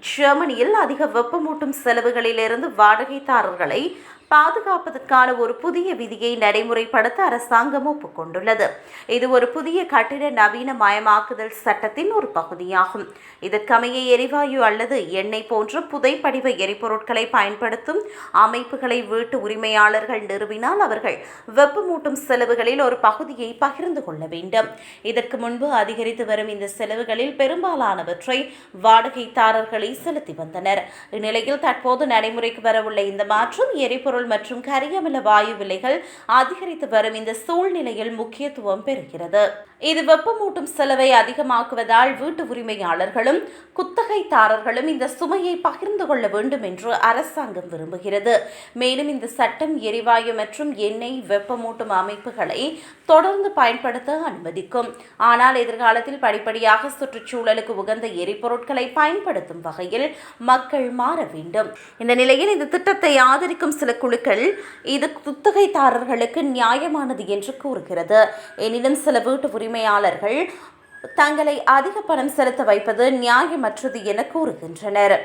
ஜெர்மனியில் அதிக வெப்பமூட்டும் செலவுகளிலிருந்து வாடகைதாரர்களை பாதுகாப்பதற்கான ஒரு புதிய விதியை நடைமுறைப்படுத்த அரசாங்கம் ஒப்புக்கொண்டுள்ளது. இது ஒரு புதிய கட்டிட நவீனமயமாக்குதல் சட்டத்தின் ஒரு பகுதியாகும். இதற்கமைய எரிவாயு அல்லது எண்ணெய் போன்ற புதைப்படிவ எரிபொருட்களை பயன்படுத்தும் அமைப்புகளை வீட்டு உரிமையாளர்கள் நிறுவினால் அவர்கள் வெப்பமூட்டும் செலவுகளில் ஒரு பகுதியை பகிர்ந்து கொள்ள வேண்டும். இதற்கு முன்பு அதிகரித்து வரும் இந்த செலவுகளில் பெரும்பாலானவற்றை வாடகைதாரர்களை செலுத்தி வந்தனர். இந்நிலையில் தற்போது நடைமுறைக்கு வரவுள்ள இந்த மாற்றம் எரிபொருள் மற்றும் கரியமில வாயு விலைகள் அதிகரித்து வரும் இந்த சூழ்நிலையில் முக்கியத்துவம் பெறுகிறது. இது வெப்பமூட்டும் செலவை அதிகமாக்குவதால் வீட்டு உரிமையாளர்களும் குத்தகைதாரர்களும் இந்த சுமையை பகிர்ந்து கொள்ள வேண்டும் என்று அரசாங்கம் விரும்புகிறது. மேலும் இந்த சட்டம் எரிவாயு மற்றும் எண்ணெய் வெப்பமூட்டும் அமைப்புகளை தொடர்ந்து பயன்படுத்த அனுமதிக்கும். ஆனால் எதிர்காலத்தில் படிப்படியாக சுற்றுச்சூழலுக்கு உகந்த எரிபொருட்களை பயன்படுத்தும் வகையில் மக்கள் மாற வேண்டும். இந்த நிலையில் இந்த திட்டத்தை ஆதரிக்கும் சில குழுக்கள் இது குத்தகைதாரர்களுக்கு நியாயமானது என்று கூறுகிறது. எனினும் சில வீட்டு உரிமையாளர்கள் தங்களை அதிக பணம் செலுத்த வைப்பது நியாயமற்றது என கூறுகின்றனர்.